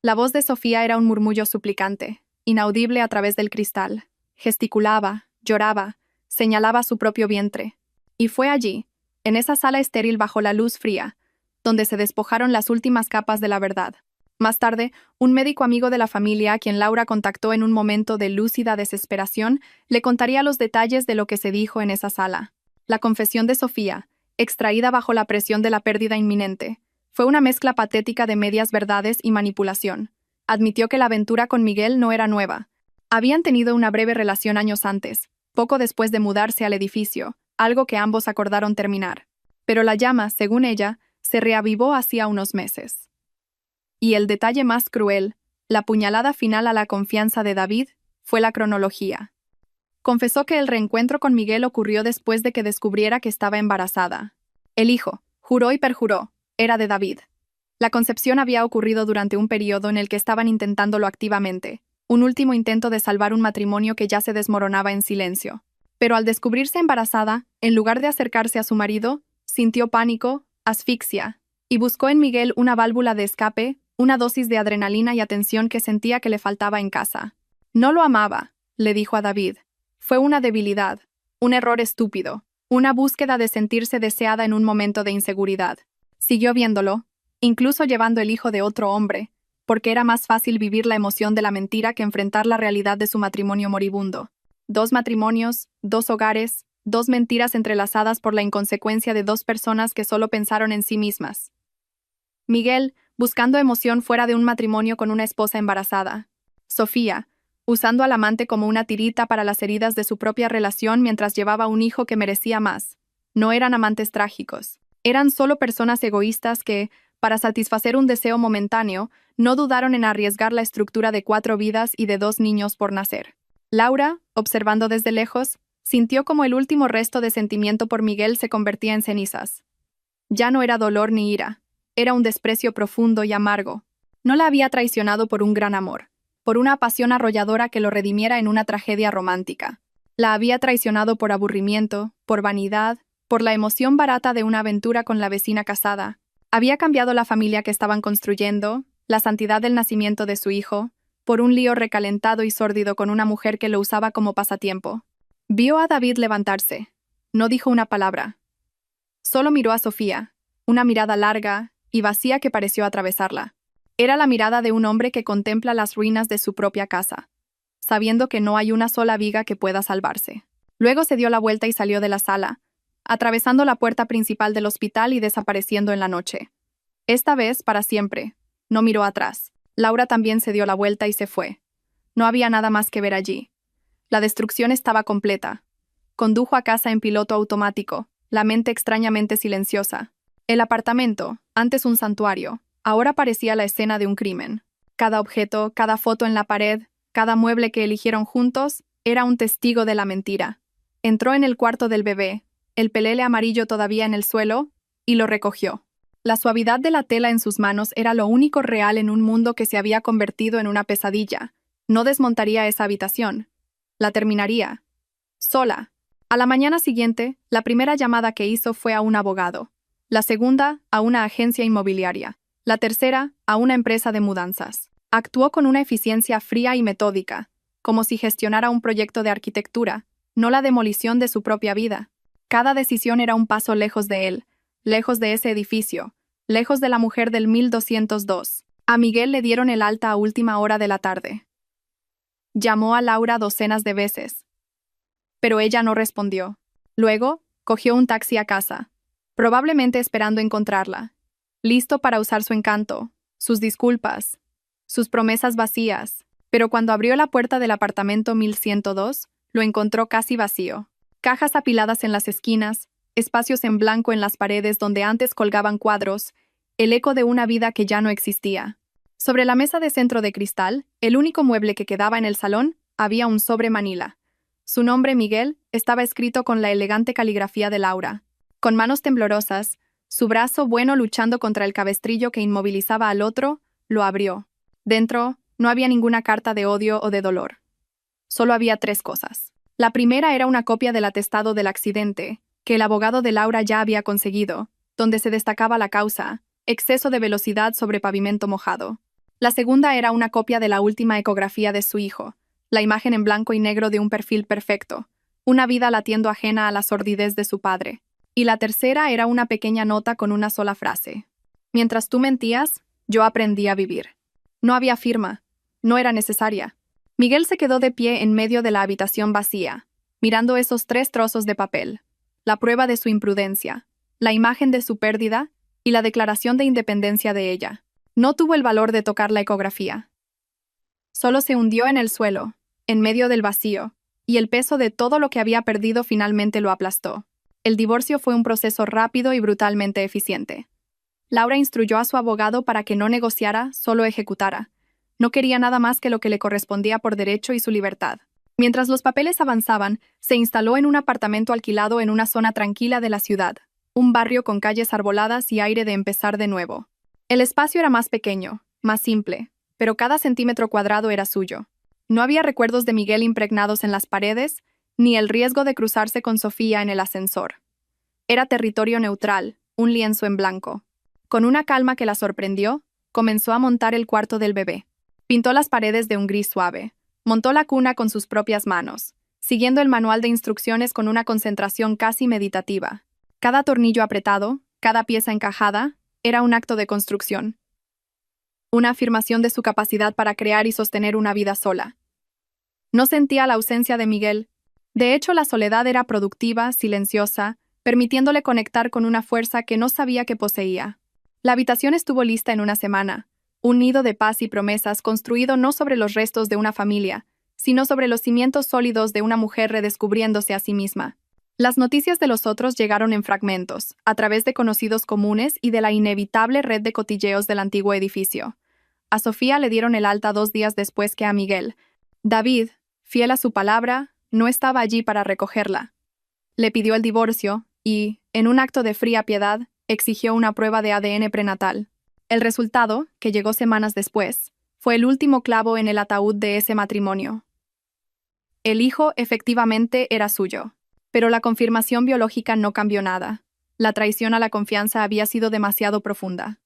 La voz de Sofía era un murmullo suplicante, inaudible a través del cristal. Gesticulaba, lloraba, señalaba su propio vientre. Y fue allí, en esa sala estéril bajo la luz fría, donde se despojaron las últimas capas de la verdad. Más tarde, un médico amigo de la familia, a quien Laura contactó en un momento de lúcida desesperación, le contaría los detalles de lo que se dijo en esa sala. La confesión de Sofía, extraída bajo la presión de la pérdida inminente, fue una mezcla patética de medias verdades y manipulación. Admitió que la aventura con Miguel no era nueva. Habían tenido una breve relación años antes, poco después de mudarse al edificio, algo que ambos acordaron terminar. Pero la llama, según ella, se reavivó hacía unos meses. Y el detalle más cruel, la puñalada final a la confianza de David, fue la cronología. Confesó que el reencuentro con Miguel ocurrió después de que descubriera que estaba embarazada. El hijo, juró y perjuró, era de David. La concepción había ocurrido durante un periodo en el que estaban intentándolo activamente, un último intento de salvar un matrimonio que ya se desmoronaba en silencio. Pero al descubrirse embarazada, en lugar de acercarse a su marido, sintió pánico, asfixia, y buscó en Miguel una válvula de escape, una dosis de adrenalina y atención que sentía que le faltaba en casa. No lo amaba, le dijo a David. Fue una debilidad, un error estúpido, una búsqueda de sentirse deseada en un momento de inseguridad. Siguió viéndolo, incluso llevando el hijo de otro hombre, porque era más fácil vivir la emoción de la mentira que enfrentar la realidad de su matrimonio moribundo. 2 matrimonios, 2 hogares, 2 mentiras entrelazadas por la inconsecuencia de 2 personas que solo pensaron en sí mismas. Miguel, buscando emoción fuera de un matrimonio con una esposa embarazada. Sofía, usando al amante como una tirita para las heridas de su propia relación mientras llevaba un hijo que merecía más. No eran amantes trágicos. Eran solo personas egoístas que, para satisfacer un deseo momentáneo, no dudaron en arriesgar la estructura de 4 vidas y de 2 niños por nacer. Laura, observando desde lejos, sintió como el último resto de sentimiento por Miguel se convertía en cenizas. Ya no era dolor ni ira, era un desprecio profundo y amargo. No la había traicionado por un gran amor, por una pasión arrolladora que lo redimiera en una tragedia romántica. La había traicionado por aburrimiento, por vanidad, por la emoción barata de una aventura con la vecina casada. Había cambiado la familia que estaban construyendo, la santidad del nacimiento de su hijo, por un lío recalentado y sórdido con una mujer que lo usaba como pasatiempo. Vio a David levantarse. No dijo una palabra. Solo miró a Sofía, una mirada larga y vacía que pareció atravesarla. Era la mirada de un hombre que contempla las ruinas de su propia casa, sabiendo que no hay una sola viga que pueda salvarse. Luego se dio la vuelta y salió de la sala, atravesando la puerta principal del hospital y desapareciendo en la noche. Esta vez, para siempre, no miró atrás. Laura también se dio la vuelta y se fue. No había nada más que ver allí. La destrucción estaba completa. Condujo a casa en piloto automático, la mente extrañamente silenciosa. El apartamento, antes un santuario, ahora parecía la escena de un crimen. Cada objeto, cada foto en la pared, cada mueble que eligieron juntos, era un testigo de la mentira. Entró en el cuarto del bebé, el pelele amarillo todavía en el suelo, y lo recogió. La suavidad de la tela en sus manos era lo único real en un mundo que se había convertido en una pesadilla. No desmontaría esa habitación. La terminaría. Sola. A la mañana siguiente, la primera llamada que hizo fue a un abogado. La segunda, a una agencia inmobiliaria. La tercera, a una empresa de mudanzas. Actuó con una eficiencia fría y metódica, como si gestionara un proyecto de arquitectura, no la demolición de su propia vida. Cada decisión era un paso lejos de él, lejos de ese edificio, lejos de la mujer del 1202. A Miguel le dieron el alta a última hora de la tarde. Llamó a Laura docenas de veces, pero ella no respondió. Luego, cogió un taxi a casa, probablemente esperando encontrarla. listo para usar su encanto, sus disculpas, sus promesas vacías. Pero cuando abrió la puerta del apartamento 1102, lo encontró casi vacío. Cajas apiladas en las esquinas, espacios en blanco en las paredes donde antes colgaban cuadros, el eco de una vida que ya no existía. Sobre la mesa de centro de cristal, el único mueble que quedaba en el salón, había un sobre manila. Su nombre, Miguel, estaba escrito con la elegante caligrafía de Laura. Con manos temblorosas, su brazo bueno luchando contra el cabestrillo que inmovilizaba al otro, lo abrió. Dentro, no había ninguna carta de odio o de dolor. Solo había 3 cosas. La primera era una copia del atestado del accidente, que el abogado de Laura ya había conseguido, donde se destacaba la causa, exceso de velocidad sobre pavimento mojado. La segunda era una copia de la última ecografía de su hijo, la imagen en blanco y negro de un perfil perfecto, una vida latiendo ajena a la sordidez de su padre. Y la tercera era una pequeña nota con una sola frase. Mientras tú mentías, yo aprendí a vivir. No había firma. No era necesaria. Miguel se quedó de pie en medio de la habitación vacía, mirando esos 3 trozos de papel, la prueba de su imprudencia, la imagen de su pérdida y la declaración de independencia de ella. No tuvo el valor de tocar la ecografía. Solo se hundió en el suelo, en medio del vacío, y el peso de todo lo que había perdido finalmente lo aplastó. El divorcio fue un proceso rápido y brutalmente eficiente. Laura instruyó a su abogado para que no negociara, solo ejecutara. No quería nada más que lo que le correspondía por derecho y su libertad. Mientras los papeles avanzaban, se instaló en un apartamento alquilado en una zona tranquila de la ciudad, un barrio con calles arboladas y aire de empezar de nuevo. El espacio era más pequeño, más simple, pero cada centímetro cuadrado era suyo. No había recuerdos de Miguel impregnados en las paredes, ni el riesgo de cruzarse con Sofía en el ascensor. Era territorio neutral, un lienzo en blanco. Con una calma que la sorprendió, comenzó a montar el cuarto del bebé. Pintó las paredes de un gris suave. Montó la cuna con sus propias manos, siguiendo el manual de instrucciones con una concentración casi meditativa. Cada tornillo apretado, cada pieza encajada, era un acto de construcción. Una afirmación de su capacidad para crear y sostener una vida sola. No sentía la ausencia de Miguel. De hecho, la soledad era productiva, silenciosa, permitiéndole conectar con una fuerza que no sabía que poseía. La habitación estuvo lista en una semana. Un nido de paz y promesas construido no sobre los restos de una familia, sino sobre los cimientos sólidos de una mujer redescubriéndose a sí misma. Las noticias de los otros llegaron en fragmentos, a través de conocidos comunes y de la inevitable red de cotilleos del antiguo edificio. A Sofía le dieron el alta 2 días después que a Miguel. David, fiel a su palabra, no estaba allí para recogerla. Le pidió el divorcio y, en un acto de fría piedad, exigió una prueba de ADN prenatal. El resultado, que llegó semanas después, fue el último clavo en el ataúd de ese matrimonio. El hijo efectivamente era suyo, pero la confirmación biológica no cambió nada. La traición a la confianza había sido demasiado profunda.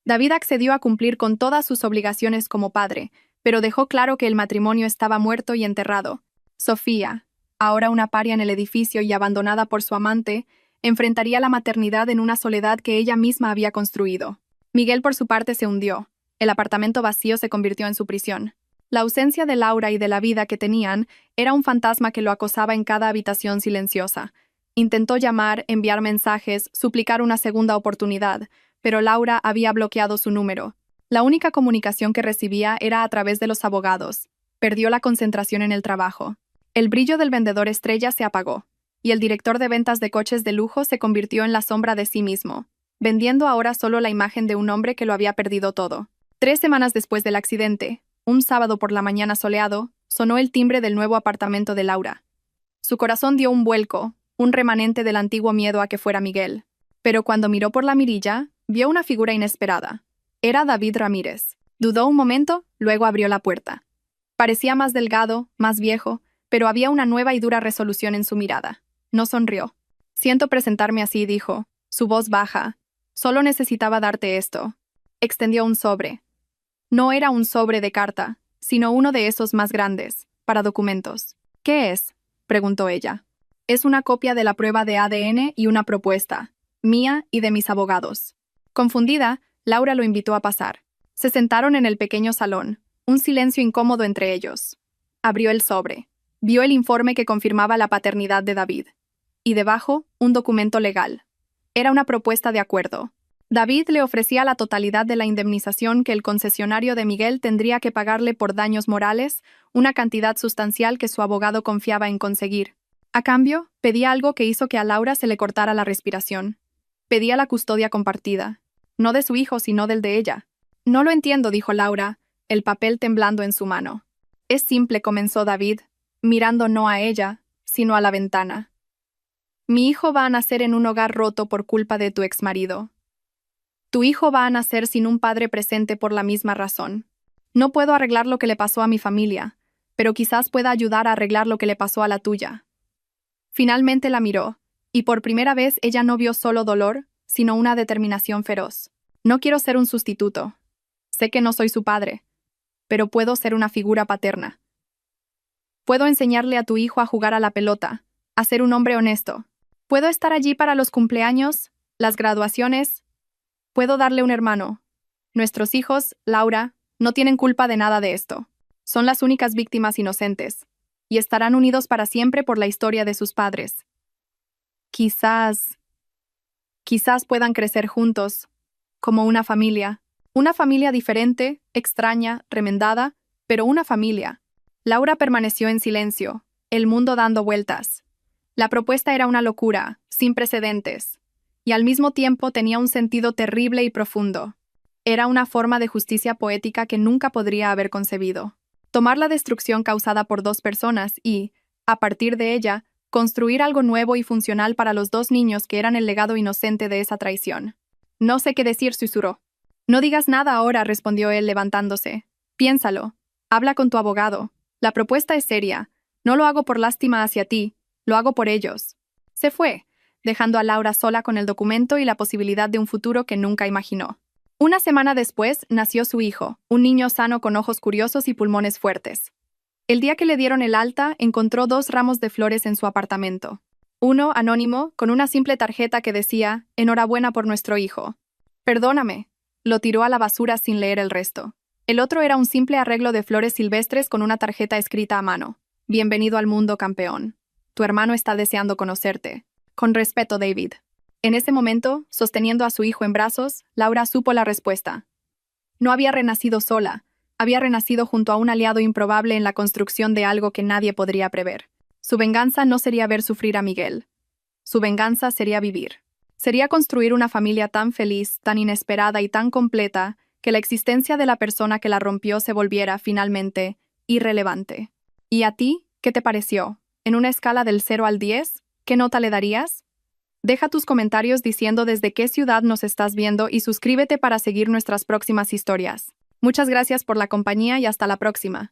David accedió a cumplir con todas sus obligaciones como padre, pero dejó claro que el matrimonio estaba muerto y enterrado. Sofía, ahora una paria en el edificio y abandonada por su amante, enfrentaría la maternidad en una soledad que ella misma había construido. Miguel, por su parte, se hundió. El apartamento vacío se convirtió en su prisión. La ausencia de Laura y de la vida que tenían era un fantasma que lo acosaba en cada habitación silenciosa. Intentó llamar, enviar mensajes, suplicar una segunda oportunidad, pero Laura había bloqueado su número. La única comunicación que recibía era a través de los abogados. Perdió la concentración en el trabajo. El brillo del vendedor estrella se apagó, y el director de ventas de coches de lujo se convirtió en la sombra de sí mismo, vendiendo ahora solo la imagen de un hombre que lo había perdido todo. 3 semanas después del accidente, un sábado por la mañana soleado, sonó el timbre del nuevo apartamento de Laura. Su corazón dio un vuelco, un remanente del antiguo miedo a que fuera Miguel. Pero cuando miró por la mirilla, vio una figura inesperada. Era David Ramírez. Dudó un momento, luego abrió la puerta. Parecía más delgado, más viejo, pero había una nueva y dura resolución en su mirada. No sonrió. «Siento presentarme así», dijo, su voz baja. «Solo necesitaba darte esto». Extendió un sobre. No era un sobre de carta, sino uno de esos más grandes, para documentos. «¿Qué es?», preguntó ella. «Es una copia de la prueba de ADN y una propuesta, mía y de mis abogados». Confundida, Laura lo invitó a pasar. Se sentaron en el pequeño salón, un silencio incómodo entre ellos. Abrió el sobre. Vio el informe que confirmaba la paternidad de David. Y debajo, un documento legal. Era una propuesta de acuerdo. David le ofrecía la totalidad de la indemnización que el concesionario de Miguel tendría que pagarle por daños morales, una cantidad sustancial que su abogado confiaba en conseguir. A cambio, pedía algo que hizo que a Laura se le cortara la respiración. Pedía la custodia compartida. No de su hijo, sino del de ella. No lo entiendo, dijo Laura, el papel temblando en su mano. Es simple, comenzó David, mirando no a ella, sino a la ventana. Mi hijo va a nacer en un hogar roto por culpa de tu exmarido. Tu hijo va a nacer sin un padre presente por la misma razón. No puedo arreglar lo que le pasó a mi familia, pero quizás pueda ayudar a arreglar lo que le pasó a la tuya. Finalmente la miró, y por primera vez ella no vio solo dolor, sino una determinación feroz. No quiero ser un sustituto. Sé que no soy su padre, pero puedo ser una figura paterna. Puedo enseñarle a tu hijo a jugar a la pelota, a ser un hombre honesto. Puedo estar allí para los cumpleaños, las graduaciones. Puedo darle un hermano. Nuestros hijos, Laura, no tienen culpa de nada de esto. Son las únicas víctimas inocentes, y estarán unidos para siempre por la historia de sus padres. Quizás puedan crecer juntos, como una familia diferente, extraña, remendada, pero una familia. Laura permaneció en silencio, el mundo dando vueltas. La propuesta era una locura, sin precedentes, y al mismo tiempo tenía un sentido terrible y profundo. Era una forma de justicia poética que nunca podría haber concebido. Tomar la destrucción causada por dos personas y, a partir de ella, construir algo nuevo y funcional para los dos niños que eran el legado inocente de esa traición. No sé qué decir, susurró. No digas nada ahora, respondió él levantándose. Piénsalo. Habla con tu abogado. La propuesta es seria. No lo hago por lástima hacia ti, lo hago por ellos. Se fue, dejando a Laura sola con el documento y la posibilidad de un futuro que nunca imaginó. Una semana después nació su hijo, un niño sano con ojos curiosos y pulmones fuertes. El día que le dieron el alta, encontró 2 ramos de flores en su apartamento. Uno, anónimo, con una simple tarjeta que decía, «Enhorabuena por nuestro hijo». «Perdóname». Lo tiró a la basura sin leer el resto. El otro era un simple arreglo de flores silvestres con una tarjeta escrita a mano. «Bienvenido al mundo, campeón. Tu hermano está deseando conocerte. Con respeto, David». En ese momento, sosteniendo a su hijo en brazos, Laura supo la respuesta. No había renacido sola, había renacido junto a un aliado improbable en la construcción de algo que nadie podría prever. Su venganza no sería ver sufrir a Miguel. Su venganza sería vivir. Sería construir una familia tan feliz, tan inesperada y tan completa, que la existencia de la persona que la rompió se volviera, finalmente, irrelevante. ¿Y a ti? ¿Qué te pareció? En una escala del 0 al 10, ¿qué nota le darías? Deja tus comentarios diciendo desde qué ciudad nos estás viendo y suscríbete para seguir nuestras próximas historias. Muchas gracias por la compañía y hasta la próxima.